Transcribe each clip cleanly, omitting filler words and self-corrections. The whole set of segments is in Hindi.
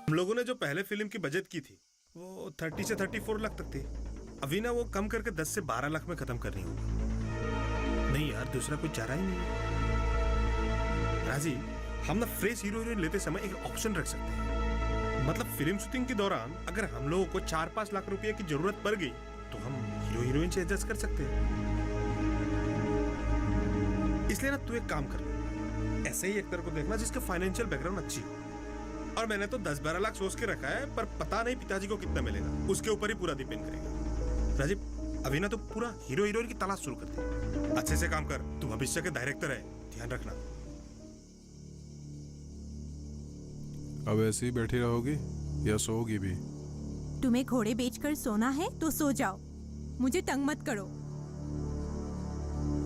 हम लोगों ने जो पहले फिल्म की बजट की थी वो 30 से 34 लाख तक थी। अभी ना वो कम करके 10 से 12 लाख में खत्म करनी होगी। नहीं यार, दूसरा कोई चारा ही नहीं है। राजी, हम ना फ्रेश हीरो हीरोइन लेते समय एक ऑप्शन रख सकते हैं। मतलब फिल्म शूटिंग के दौरान अगर हम लोगों को 4-5 लाख रुपए की जरूरत पड़ गई तो हम हीरो हीरोइन से एडजस्ट कर सकते हैं। इसलिए ना तू एक काम कर, ऐसे ही एक्टर को देखना जिसका फाइनेंशियल बैकग्राउंड अच्छी हो। और मैंने तो 10-12 लाख सोच के रखा है, पर पता नहीं पिताजी को कितना मिलेगा, उसके ऊपर ही पूरा डिपेंड करेगा। राजीव, अभी ना तो पूरा हीरो हीरोइन की तलाश शुरू कर दे। अच्छे से काम कर, तू भविष्य के डायरेक्टर है, ध्यान रखना। अब ऐसे ही बैठी रहोगी या सोओगी भी? तुम्हें घोड़े बेचकर सोना है तो सो जाओ, मुझे तंग मत करो।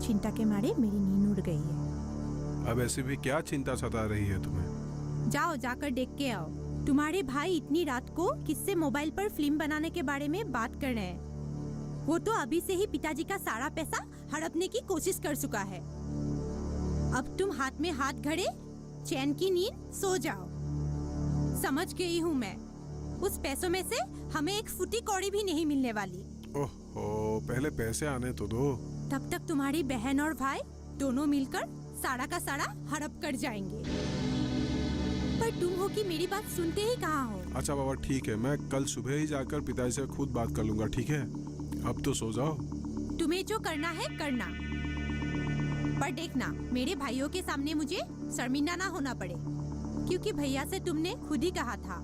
चिंता के मारे मेरी नींद उड़ गई है। अब ऐसी भी क्या चिंता सता रही है तुम्हें? जाओ, जाकर देख के आओ। तुम्हारे भाई इतनी रात को किससे मोबाइल पर फिल्म बनाने के बारे में बात कर रहे हैं। वो तो अभी से ही पिताजी का सारा पैसा हड़पने की कोशिश कर चुका है। अब तुम हाथ में हाथ घड़े चैन की नींद सो जाओ। समझ गई हूँ मैं, उस पैसों में से हमें एक फुटी कौड़ी भी नहीं मिलने वाली। ओहो, पहले पैसे आने तो दो। तब तक तुम्हारी बहन और भाई दोनों मिलकर सारा का सारा हड़प कर जाएंगे। पर तुम हो कि मेरी बात सुनते ही कहाँ हो। अच्छा बाबा, ठीक है, मैं कल सुबह ही जाकर पिताजी से खुद बात कर लूंगा, ठीक है? अब तो सो जाओ। तुम्हें जो करना है करना, पर देखना मेरे भाइयों के सामने मुझे शर्मिंदा ना होना पड़े, क्योंकि भैया से तुमने खुद ही कहा था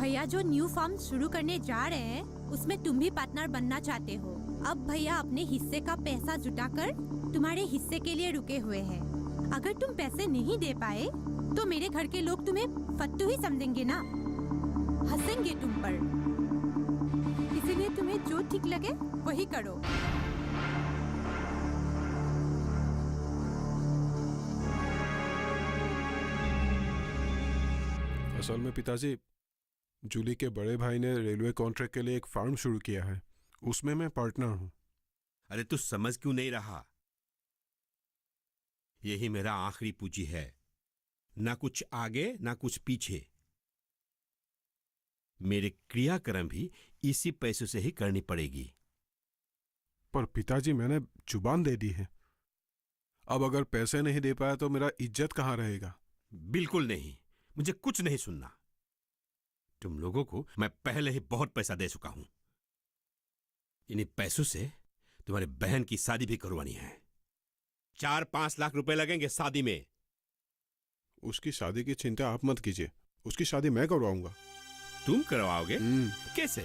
भैया जो न्यू फार्म शुरू करने जा रहे हैं उसमें तुम भी पार्टनर बनना चाहते हो। अब भैया अपने हिस्से का पैसा जुटाकर तुम्हारे हिस्से के लिए रुके हुए हैं। अगर तुम पैसे नहीं दे पाए तो मेरे घर के लोग तुम्हें फत्तू ही समझेंगे ना, हंसेंगे तुम पर। इसीलिए तुम्हें जो ठीक लगे वही करो। असल में पिताजी, जूली के बड़े भाई ने रेलवे कॉन्ट्रैक्ट के लिए एक फार्म शुरू किया है, उसमें मैं पार्टनर हूँ। अरे तू समझ क्यों नहीं रहा? यही मेरा आखिरी पूंजी है, ना कुछ आगे ना कुछ पीछे। मेरे क्रियाक्रम भी इसी पैसों से ही करनी पड़ेगी। पर पिताजी, मैंने जुबान दे दी है। अब अगर पैसे नहीं दे पाया तो मेरा इज्जत कहाँ रहेगा? बिल्कुल नहीं, मुझे कुछ नहीं सुनना। तुम लोगों को मैं पहले ही बहुत पैसा दे चुका हूं। इन्हीं पैसों से तुम्हारी बहन की शादी भी करवानी है। 4-5 लाख रुपए लगेंगे शादी में। उसकी शादी की चिंता आप मत कीजिए, उसकी शादी मैं करवाऊंगा। तुम करवाओगे? कैसे?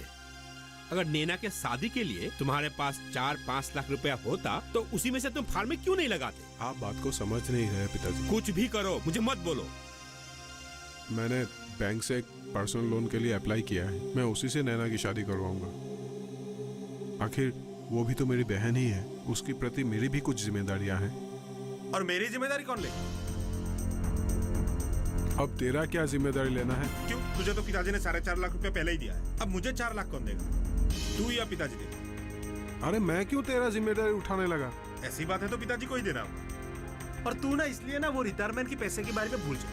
अगर नैना के शादी के लिए तुम्हारे पास 4-5 लाख रुपया होता तो उसी में से तुम फार्म में क्यों नहीं लगाते? आप बात को समझ नहीं रहे पिताजी। कुछ भी करो, मुझे मत बोलो। मैंने बैंक से एक पर्सनल लोन के लिए अप्लाई किया है, मैं उसी से नैना की शादी करवाऊंगा। आखिर वो भी तो मेरी बहन ही है, उसके प्रति मेरी भी कुछ जिम्मेदारियां हैं। और मेरी जिम्मेदारी कौन ले? अब तेरा क्या जिम्मेदारी लेना है? क्यों? तुझे तो पिताजी ने 4.5 लाख रुपया पहले ही दिया है, अब मुझे 4 लाख कौन देगा? तू या पिताजी देगा? अरे मैं क्यों तेरा जिम्मेदारी उठाने लगा? ऐसी बात है तो पिताजी को ही देना होगा। और तू ना इसलिए ना वो रिटायरमेंट के पैसे के बारे में भूल जा।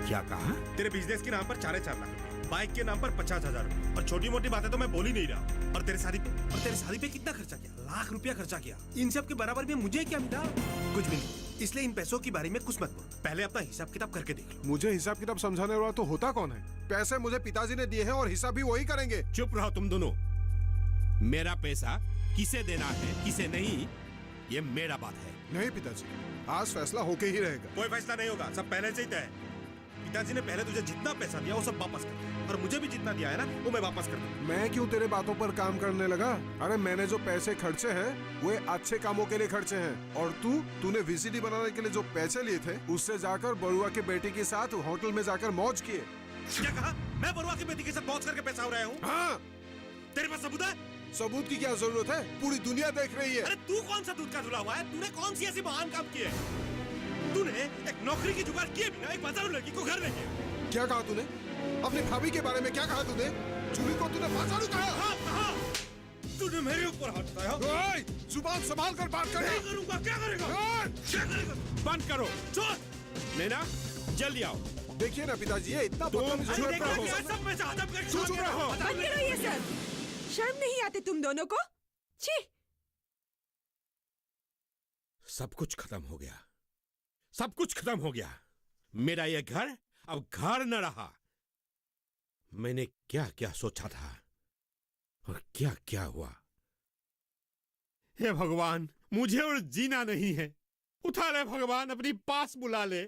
क्या कहा? तेरे बिजनेस के नाम पर 4.5 लाख, बाइक के नाम पर 50,000 रुपए, और छोटी मोटी बातें तो मैं बोल ही नहीं रहा। और तेरे शादी पे कितना खर्चा किया? लाख रुपया खर्चा किया। इन सब के बराबर में मुझे क्या मिला? कुछ भी नहीं। इसलिए इन पैसों के बारे में कुछ मत बोल, पहले अपना हिसाब किताब करके देख लो। मुझे हिसाब किताब समझाने वाला तो होता कौन है? पैसे मुझे पिताजी ने दिए हैं और हिसाब भी वही करेंगे। चुप रहो तुम दोनों। मेरा पैसा किसे देना है किसे नहीं, ये मेरा बात है। नहीं पिताजी, आज फैसला होके ही रहेगा। कोई फैसला नहीं होगा, सब पहले से ही तय है। पिताजी ने पहले तुझे जितना पैसा दिया वो सब वापस कर दिया, और मुझे भी जितना दिया है ना वो मैं वापस कर दूंगा। मैं क्यों तेरे बातों पर काम करने लगा? अरे मैंने जो पैसे खर्चे हैं वो अच्छे कामों के लिए खर्चे हैं, और तूने वीसीडी बनाने के लिए जो पैसे लिए थे उससे जाकर बरुआ के बेटी के साथ होटल में जाकर मौज किए। क्या कहा? मैं बरुआ की बेटी के साथ मौज करके पैसा उड़ाया हूँ? हाँ। तेरे पास सबूत है? सबूत की क्या जरूरत है? पूरी दुनिया देख रही है। अरे तू कौन सा दूध का धुला हुआ है? तूने कौन सी ऐसी महान काम की है? तूने एक नौकरी की जुगाड़ किए बिना एक बाजारू लड़की को घर ले गया। क्या कहा तूने? अपनी भाभी के बारे में क्या कहा तूने? जूली को तूने बाजारू कहा? हाँ, कहा। तूने मेरे ऊपर हाथ उठाया। जुबान संभाल कर बात कर। क्या करूंगा? क्या करेगा? क्या करेगा? बंद करो। छोड़। नैना, जल्दी आओ। देखिए ना पिताजी, ये इतना तुम बदतमीज मत रहो। सब में से आदम का चुप रहो। बंद करो ये सब। शर्म नहीं आती तुम दोनों को? छी! सब कुछ खत्म हो गया, सब कुछ खत्म हो गया। मेरा ये घर अब घर न रहा। मैंने क्या क्या सोचा था और क्या क्या हुआ। हे भगवान, मुझे और जीना नहीं है। उठा ले भगवान, अपनी पास बुला ले।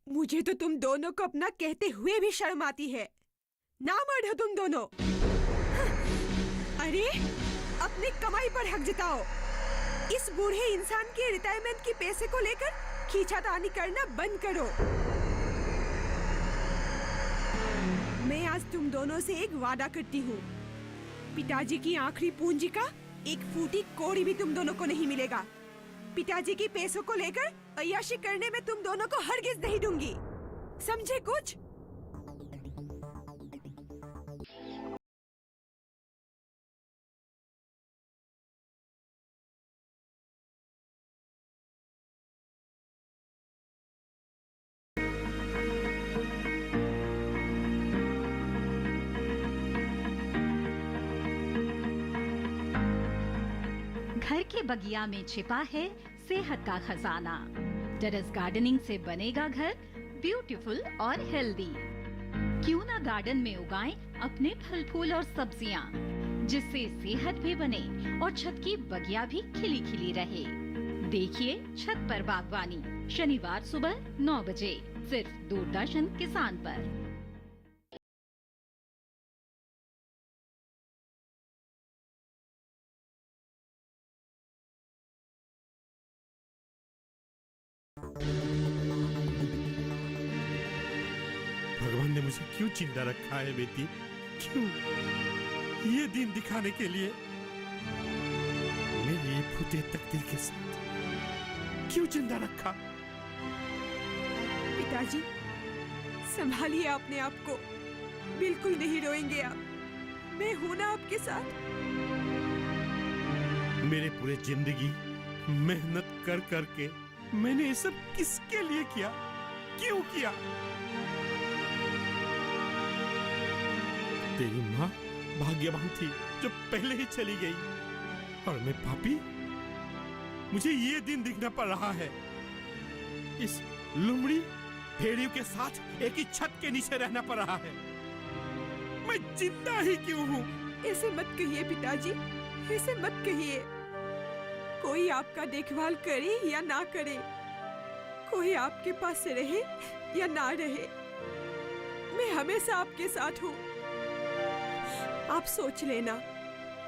मुझे तो तुम दोनों को अपना कहते हुए भी शर्म आती है। ना मर्द हो तुम दोनों। अरे अपनी कमाई पर हक जताओ। इस बूढ़े इंसान के रिटायरमेंट के पैसे को लेकर खींचातानी करना बंद करो। मैं आज तुम दोनों से एक वादा करती हूँ। पिताजी की आखिरी पूंजी का एक फूटी कौड़ी भी तुम दोनों को नहीं मिलेगा। पिताजी के पैसों को लेकर अय्याशी करने में तुम दोनों को हरगिज नहीं दूंगी। समझे कुछ? घर के बगिया में छिपा है सेहत का खजाना। टेरेस गार्डनिंग से बनेगा घर ब्यूटीफुल और हेल्दी। क्यों ना गार्डन में उगाएं अपने फल फूल और सब्जियां, जिससे सेहत भी बने और छत की बगिया भी खिली खिली रहे। देखिए छत पर बागवानी, शनिवार सुबह 9 बजे सिर्फ दूरदर्शन किसान पर। भगवान ने मुझे क्यों जिंदा रखा है बेटी? क्यों? ये दिन दिखाने के लिए मेरी ये फूटे तकदीर के साथ क्यों जिंदा रखा? पिताजी संभालिए अपने आप को। बिल्कुल नहीं रोएंगे आप। मैं हूं ना आपके साथ। मेरे पूरे जिंदगी मेहनत कर करके मैंने ये सब किसके लिए किया? क्यों किया? तेरी माँ भाग्यवान थी जो पहले ही चली गई, और मैं पापी। मुझे ये दिन दिखना पड़ रहा है। इस लुमड़ी भेड़ियों के साथ एक ही छत के नीचे रहना पड़ रहा है। मैं जिंदा ही क्यों हूँ? ऐसे मत कहिए पिताजी, ऐसे मत कहिए। कोई आपका देखभाल करे या ना करे, कोई आपके पास रहे या ना रहे, मैं हमेशा आपके साथ हूँ। आप सोच लेना,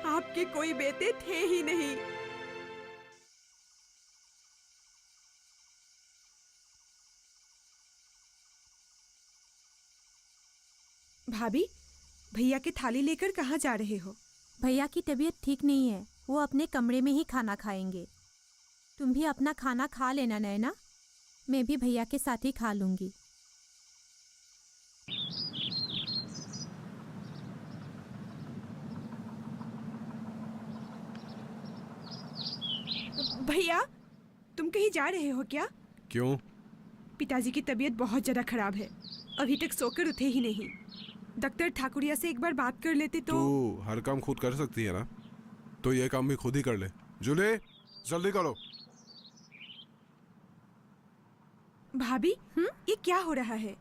आपके कोई बेटे थे ही नहीं। भाभी, भैया की थाली लेकर कहाँ जा रहे हो? भैया की तबीयत ठीक नहीं है, वो अपने कमरे में ही खाना खाएंगे। तुम भी अपना खाना खा लेना नैना, मैं भी भैया के साथ ही खा लूंगी। भैया, तुम कहीं जा रहे हो क्या? क्यों? पिताजी की तबीयत बहुत ज्यादा खराब है, अभी तक सोकर उठे ही नहीं। डॉक्टर ठाकुरिया से एक बार बात कर लेते तो। तू हर काम खुद कर सकती है ना, तो ये काम भी खुद ही कर ले। जूली, जल्दी करो। भाभी, ये क्या हो रहा है?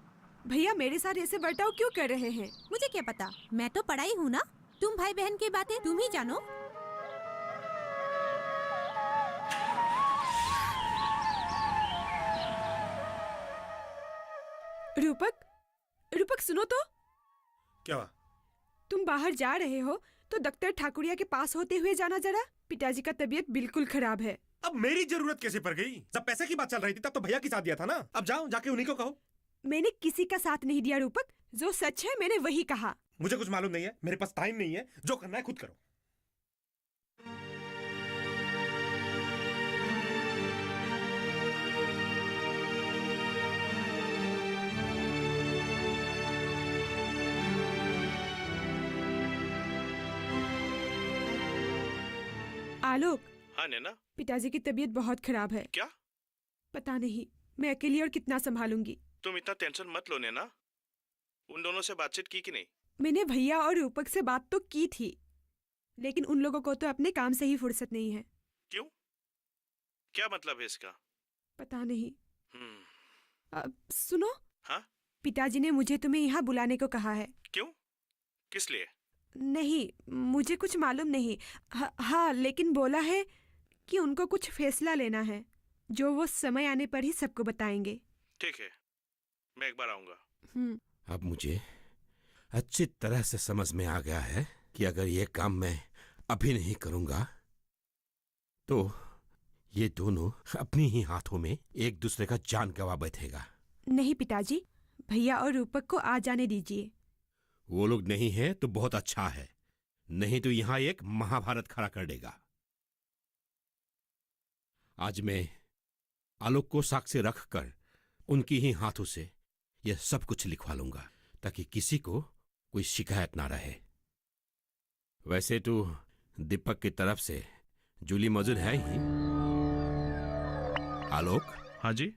भैया मेरे साथ ऐसे बर्ताव क्यों कर रहे हैं? मुझे क्या पता, मैं तो पढ़ाई हूँ ना। तुम भाई बहन की बातें तुम ही जानो। रूपक, रूपक सुनो तो। क्या हुआ? तुम बाहर जा रहे हो तो डॉक्टर ठाकुरिया के पास होते हुए जाना जरा। पिताजी का तबीयत बिल्कुल खराब है। अब मेरी जरूरत कैसे पड़ गई? जब पैसे की बात चल रही थी तब तो भैया की साथ दिया था ना। अब जाओ, जाके उन्हीं को कहो। मैंने किसी का साथ नहीं दिया रूपक, जो सच है मैंने वही कहा। मुझे कुछ मालूम नहीं है, मेरे पास टाइम नहीं है, जो करना है खुद करो। आलोक, हाँ नैना, पिताजी की तबीयत बहुत खराब है। क्या? पता नहीं मैं अकेली और कितना संभालूंगी। तुम इतना टेंशन मत लो नैना। उन दोनों से बातचीत की कि नहीं? मैंने भैया और रूपक से बात तो की थी, लेकिन उन लोगों को तो अपने काम से ही फुर्सत नहीं है। क्यों? क्या मतलब है इसका? पता नहीं। हम्म। सुनो, हाँ? पिताजी ने मुझे तुम्हें यहाँ बुलाने को कहा है। क्यों? किस लिए? नहीं, मुझे कुछ मालूम नहीं। हाँ, लेकिन बोला है कि उनको कुछ फैसला लेना है, जो वो समय आने पर ही सबको बताएंगे। ठीक है, मैं एक बार आऊंगा। अब मुझे अच्छी तरह से समझ में आ गया है कि अगर ये काम मैं अभी नहीं करूंगा तो ये दोनों अपनी ही हाथों में एक दूसरे का जान गंवा बैठेगा। नहीं पिताजी, भैया और रूपक को आ जाने दीजिए। वो लोग नहीं है तो बहुत अच्छा है, नहीं तो यहां एक महाभारत खड़ा कर देगा। आज मैं आलोक को साक्षी रखकर उनकी ही हाथों से यह सब कुछ लिखवा लूंगा, ताकि किसी को कोई शिकायत ना रहे। वैसे तो दीपक की तरफ से जूली मौजूद है ही। आलोक, हाँ जी।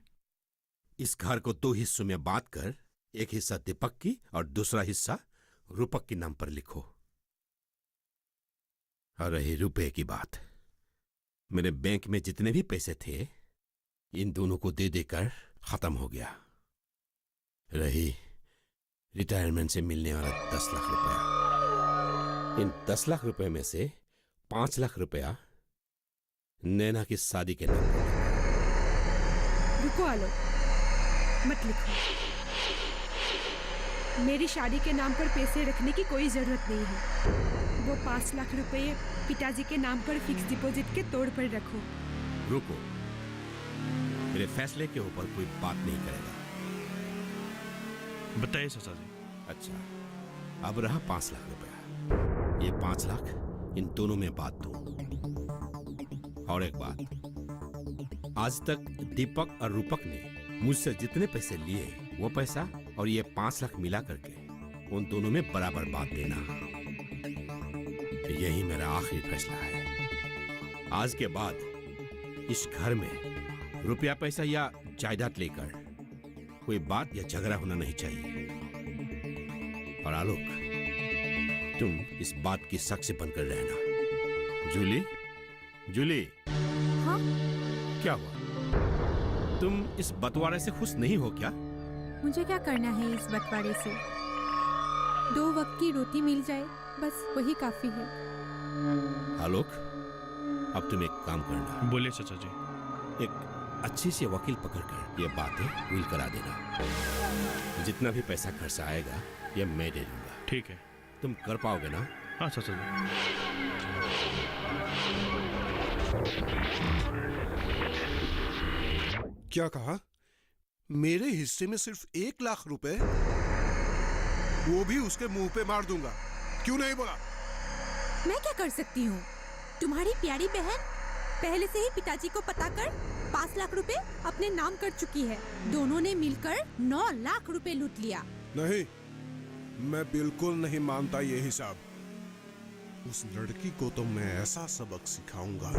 इस घर को 2 हिस्सों में बांट कर एक हिस्सा दीपक की और दूसरा हिस्सा रूपक के नाम पर लिखो। और रही रुपए की बात, मेरे बैंक में जितने भी पैसे थे इन दोनों को दे देकर खत्म हो गया। रही रिटायरमेंट से मिलने वाला 10 लाख रुपया, इन 10 लाख रुपए में से 5 लाख रुपया नैना की शादी के नाम पर। रुको आलो, मत लिखो। मेरी शादी के नाम पर पैसे रखने की कोई जरूरत नहीं है। वो 5 लाख रुपए पिताजी के नाम पर फिक्स डिपॉजिट के तौर पर रखो। रुको, मेरे फैसले के ऊपर कोई बात नहीं करेगा। बताइए चाचा जी। अच्छा, अब रहा 5 लाख रुपया। ये 5 लाख इन दोनों में बांट दो। और एक बात, आज तक दीपक और रूपक ने मुझसे जितने पैसे लिए वो पैसा और ये 5 लाख मिला करके उन दोनों में बराबर बांट देना। यही मेरा आखिरी फैसला है। आज के बाद इस घर में रुपया पैसा या जायदाद लेकर कोई बात या झगड़ा होना नहीं चाहिए। और आलोक, तुम इस बात की साक्षी बनकर रहना। जूली, जूली। हाँ? क्या हुआ? तुम इस बंटवारे से खुश नहीं हो क्या? मुझे क्या करना है इस बंटवारे से? 2 वक्त की रोटी मिल जाए, बस वही काफी है। आलोक, अब तुम एक काम करना। बोलिए चाचा जी। एक अच्छी सी वकील पकड़कर ये बातें विल करा देना। जितना भी पैसा खर्च आएगा ये मैं दे दूंगा। ठीक है। तुम कर पाओगे ना? हाँ चाचा जी। क्या कहा? मेरे हिस्से में सिर्फ 1 लाख रुपए? वो भी उसके मुंह पे मार दूंगा। क्यों नहीं बोला? मैं क्या कर सकती हूँ? तुम्हारी प्यारी बहन पहले से ही पिताजी को पता कर 5 लाख रुपए अपने नाम कर चुकी है। दोनों ने मिलकर 9 लाख रुपए लूट लिया। नहीं, मैं बिल्कुल नहीं मानता ये हिसाब। उस लड़की को तो मैं ऐसा सबक सिखाऊंगा,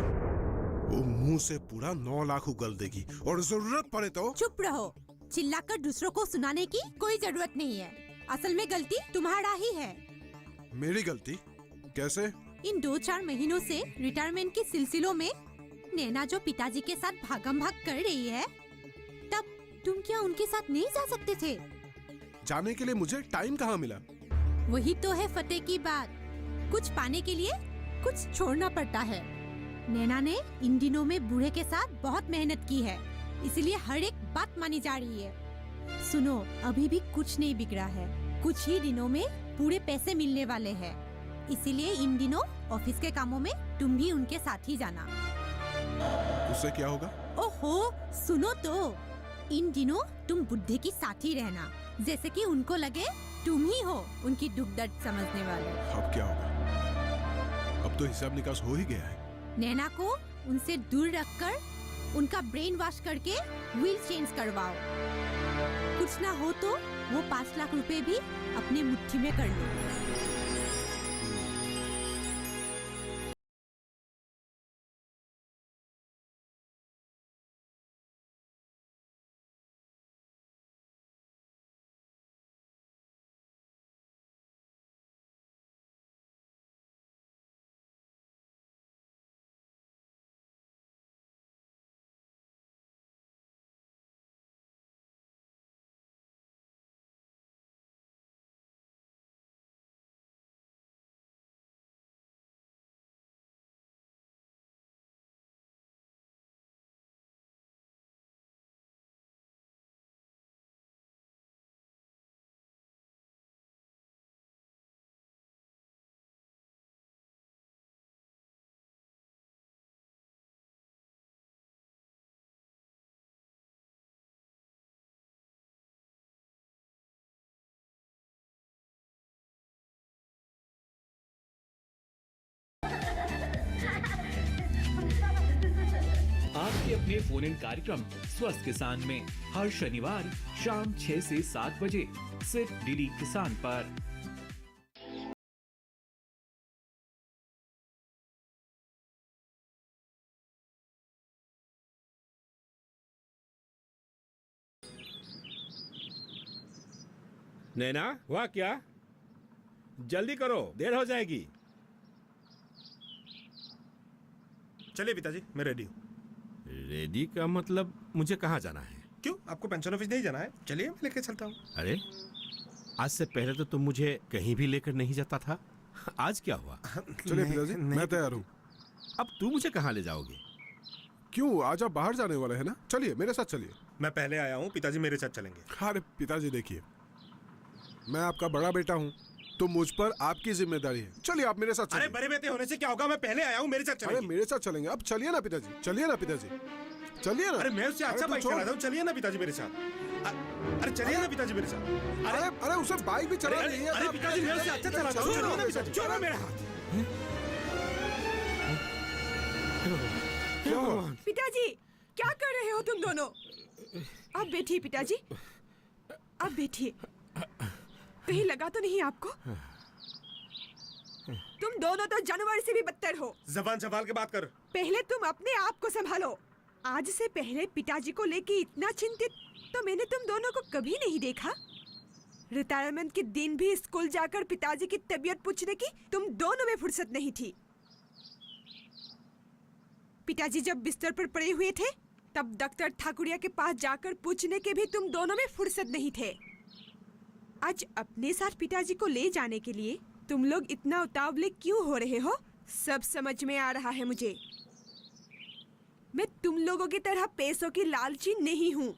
वो मुंह से पूरा 9 लाख उगल देगी और जरूरत पड़े तो। चुप रहो, चिल्लाकर दूसरों को सुनाने की कोई जरूरत नहीं है। असल में गलती तुम्हारा ही है। मेरी गलती? कैसे? इन 2-4 महीनों से रिटायरमेंट के सिलसिलों में नैना जो पिताजी के साथ भागम भाग कर रही है, तब तुम क्या उनके साथ नहीं जा सकते थे? जाने के लिए मुझे टाइम कहाँ मिला? वही तो है फतेह की बात। कुछ पाने के लिए कुछ छोड़ना पड़ता है। नैना ने इन दिनों में बूढ़े के साथ बहुत मेहनत की है, इसलिए हर एक बात मानी जा रही है। सुनो, अभी भी कुछ नहीं बिगड़ा है। कुछ ही दिनों में पूरे पैसे मिलने वाले हैं, इसीलिए इन दिनों ऑफिस के कामों में तुम भी उनके साथ ही जाना। उससे क्या होगा? ओहो, सुनो तो, इन दिनों तुम बुद्धे की साथ ही रहना, जैसे कि उनको लगे तुम ही हो उनकी दुख दर्द समझने वाले। अब क्या होगा? अब तो हिसाब निकास हो ही गया है। नैना को उनसे दूर रखकर उनका ब्रेन वॉश करके व्हील चेंज करवाओ। कुछ ना हो तो वो 5 लाख रुपए भी अपने मुट्ठी में कर लो। आपके अपने फोन इन कार्यक्रम स्वस्थ किसान में हर शनिवार शाम 6 से 7 बजे सिर्फ डीडी किसान पर। नैना, हुआ क्या? जल्दी करो, देर हो जाएगी। चलिए पिताजी, मैं रेडी हूँ। रेडी का मतलब मुझे कहाँ जाना है? क्यों, आपको पेंशन ऑफिस नहीं जाना है? चलिए मैं लेके चलता हूँ। अरे, आज से पहले तो तुम मुझे कहीं भी लेकर नहीं जाता था। आज क्या हुआ? चलिए पिताजी, मैं तैयार हूँ। अब तू मुझे कहाँ ले जाओगे? क्यों, आज आप बाहर जाने वाले हैं ना? चलिए मेरे साथ चलिए। मैं पहले आया हूँ, पिताजी मेरे साथ चलेंगे। अरे पिताजी देखिए, मैं आपका बड़ा बेटा हूँ तो मुझ पर आपकी जिम्मेदारी है। चलिए आप मेरे साथ अरे चलिए। बड़े बेटे होने से क्या होगा, मैं पहले आया हूँ, मेरे साथ अरे चलेंगे। मेरे साथ चलेंगे। अब चलिए ना पिताजी, चलिए ना पिताजी, चलिए ना। अरे मैं उससे अच्छा अरे बाइक तो चला रहा हूँ, चलिए ना पिताजी मेरे साथ। अरे चलिए ना पिताजी मेरे साथ। अरे अरे उसे बाइक भी चला रही है। अरे पिताजी मैं उससे अच्छा चला रहा हूँ, चलिए ना पिताजी। छोड़ो मेरा हाथ। क्या हुआ? पिताजी क्या कर रहे हो तुम दोनों? आप बैठिए पिताजी, आप बैठिए। कहीं लगा तो नहीं आपको? तुम दोनों तो जानवर से भी बदतर हो। जबान संभाल के बात कर। पहले तुम अपने आप को संभालो। आज से पहले पिताजी को लेके इतना चिंतित तो मैंने तुम दोनों को कभी नहीं देखा। रिटायरमेंट के दिन भी स्कूल जाकर पिताजी की तबीयत पूछने की तुम दोनों में फुर्सत नहीं थी। पिताजी जब बिस्तर पर पड़े हुए थे तब डॉक्टर ठाकुरिया के पास जाकर पूछने के भी तुम दोनों में फुर्सत नहीं थे। आज अपने साथ पिताजी को ले जाने के लिए तुम लोग इतना उतावले क्यों हो रहे हो, सब समझ में आ रहा है मुझे। मैं तुम लोगों की तरह पैसों की लालची नहीं हूँ।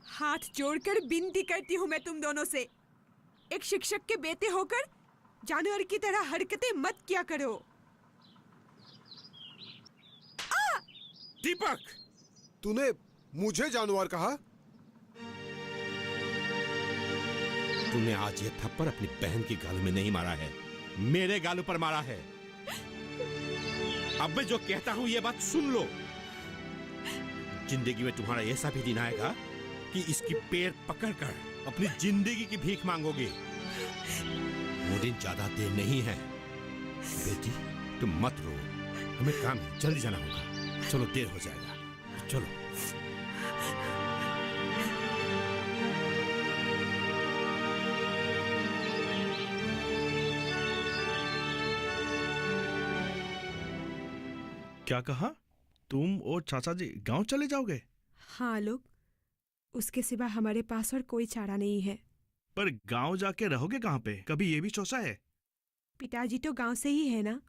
हाथ जोड़कर विनती करती हूँ मैं तुम दोनों से, एक शिक्षक के बेटे होकर जानवर की तरह हरकतें मत किया करो। दीपक, तूने मुझे जानवर कहा? तूने आज ये थप्पड़ अपनी बहन की गाल में नहीं मारा है, मेरे गालों पर मारा है। अब मैं जो कहता हूं ये बात सुन लो। जिंदगी में तुम्हारा ऐसा भी दिन आएगा कि इसकी पैर पकड़कर अपनी जिंदगी की भीख मांगोगे। वो दिन ज्यादा देर नहीं है। बेटी तुम मत रो, हमें काम है, जल्दी जाना होगा। चलो देर हो जाएगा, चलो। क्या कहा? तुम और चाचा जी गांव चले जाओगे? हाँ लोग, उसके सिवा हमारे पास और कोई चारा नहीं है। पर गांव जाके रहोगे कहाँ पे? कभी ये भी सोचा है? पिताजी तो गांव से ही है ना,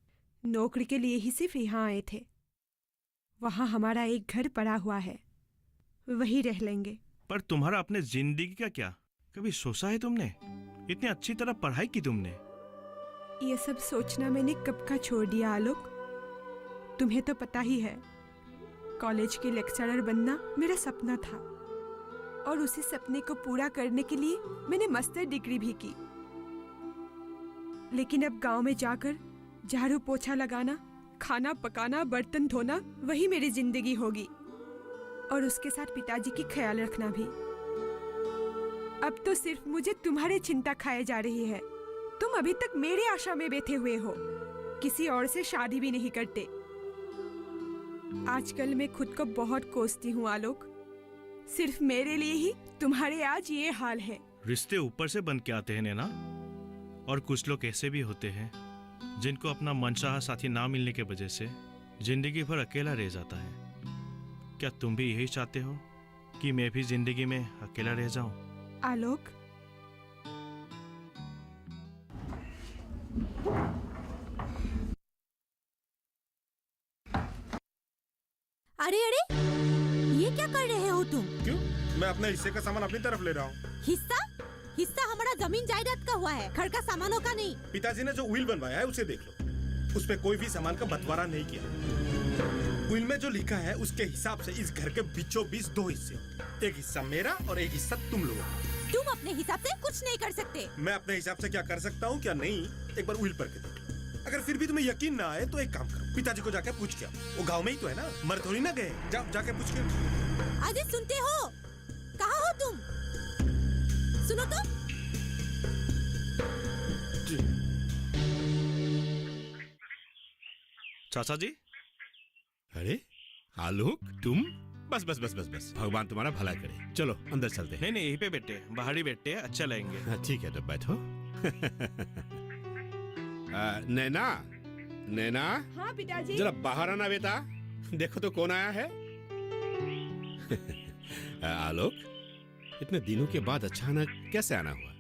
नौकरी के लिए ही सिर्फ यहाँ आए थे। वहाँ हमारा एक घर पड़ा हुआ है, वही रह लेंगे। पर तुम्हारा अपने जिंदगी का क्या कभी सोचा है तुमने? इतनी अच्छी तरह पढ़ाई की तुमने। ये सब सोचना मैंने कब का छोड़ दिया आलोक। तुम्हें तो पता ही है, कॉलेज के लेक्चरर बनना मेरा सपना था और उसी सपने को पूरा करने के लिए मैंने मास्टर डिग्री भी की। लेकिन अब गांव में जाकर झाड़ू पोछा लगाना, खाना पकाना, बर्तन धोना, वही मेरी जिंदगी होगी और उसके साथ पिताजी की ख्याल रखना भी। अब तो सिर्फ मुझे तुम्हारी चिंता खाए जा रही है। तुम अभी तक मेरे आशा में बैठे हुए हो, किसी और से शादी भी नहीं करते। आजकल मैं खुद को बहुत कोसती हूँ आलोक, सिर्फ मेरे लिए ही तुम्हारे आज ये हाल है। रिश्ते ऊपर से बन के आते हैं नैना, और कुछ लोग ऐसे भी होते हैं जिनको अपना मनचाहा साथी ना मिलने के वजह से जिंदगी भर अकेला रह जाता है। क्या तुम भी यही चाहते हो कि मैं भी जिंदगी में अकेला रह जाऊं? आलोक, अरे अरे, ये क्या कर रहे हो तुम? क्यों? मैं अपने हिस्से का सामान अपनी तरफ ले रहा हूँ। हिस्सा? हिस्सा हमारा जमीन जायदाद का हुआ है, घर का सामानों का नहीं। पिताजी ने जो व्हील बनवाया है उसे देख लो, उस पे कोई भी सामान का बंटवारा नहीं किया। व्हील में जो लिखा है उसके हिसाब से इस घर के बीचों बीच दो हिस्से, एक हिस्सा मेरा और एक हिस्सा तुम लोगों का। तुम अपने हिसाब से कुछ नहीं कर सकते। मैं अपने हिसाब से क्या कर सकता हूँ क्या नहीं, एक बार व्हील पढ़ के देखो। अगर फिर भी तुम्हें यकीन ना आए तो एक काम करो, पिताजी को जाके पूछ के आओ। वो गांव में ही तो है ना, मर थोड़ी ना गए। जाओ जाके पूछ के। अजय सुनते हो? कहाँ हो तुम? सुनो तो। चाचा जी, अरे आलोक, तुम? बस बस बस बस बस, भगवान तुम्हारा भला करे। चलो अंदर चलते हैं। नहीं यहीं पे बैठे, बाहर ही बैठे, अच्छा लगेंगे। हाँ, ठीक है तो बैठो। नैना, नैना, हाँ पिताजी। जरा बाहर आना बेटा। देखो तो कौन आया है। आलोक, इतने दिनों के बाद अचानक कैसे आना हुआ?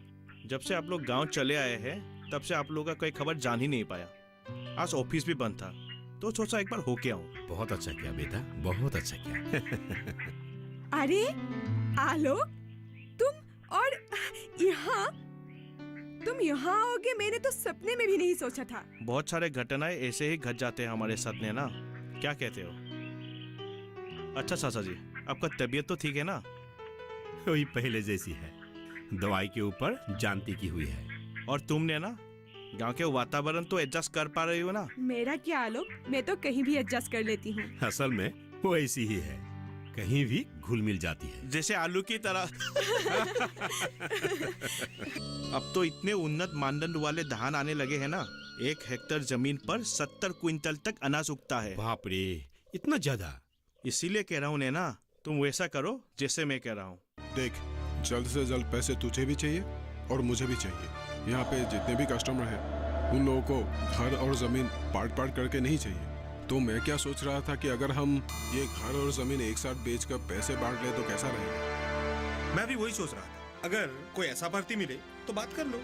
जब से आप लोग गांव चले आए हैं तब से आप लोगों का कोई खबर जान ही नहीं पाया। आज ऑफिस भी बंद था तो सोचा एक बार होके आऊं। बहुत अच्छा किया बेटा, बहुत अच्छा किया। अरे आलोक, तुम और यहाँ, तुम यहाँ आओगे मैंने तो सपने में भी नहीं सोचा था। बहुत सारे घटनाएं ऐसे ही घट जाते हैं हमारे साथ ने ना, क्या कहते हो? अच्छा चाचा जी, आपका तबीयत तो ठीक है ना? वही पहले जैसी है, दवाई के ऊपर जानती की हुई है। और तुमने ना गांव के वातावरण तो एडजस्ट कर पा रही हो ना? मेरा क्या आलोक, मैं तो कहीं भी एडजस्ट कर लेती हूँ। असल में वो ऐसी ही है, कहीं भी घुल मिल जाती है। जैसे आलू की तरह। अब तो इतने उन्नत मानदंड वाले धान आने लगे हैं ना, 1 हेक्टेयर जमीन पर 70 क्विंटल तक अनाज उगता है। बाप रे, इतना ज्यादा? इसीलिए कह रहा हूँ नैना, तुम वैसा करो जैसे मैं कह रहा हूँ। देख, जल्द से जल्द पैसे तुझे भी चाहिए और मुझे भी चाहिए। यहाँ पे जितने भी कस्टमर हैं उन लोगों को घर और जमीन पार्ट पार्ट करके नहीं चाहिए। तो मैं क्या सोच रहा था कि अगर हम ये घर और जमीन एक साथ बेचकर पैसे बांट ले तो कैसा रहेगा। मैं भी वही सोच रहा था, अगर कोई ऐसा भर्ती मिले तो बात कर लो।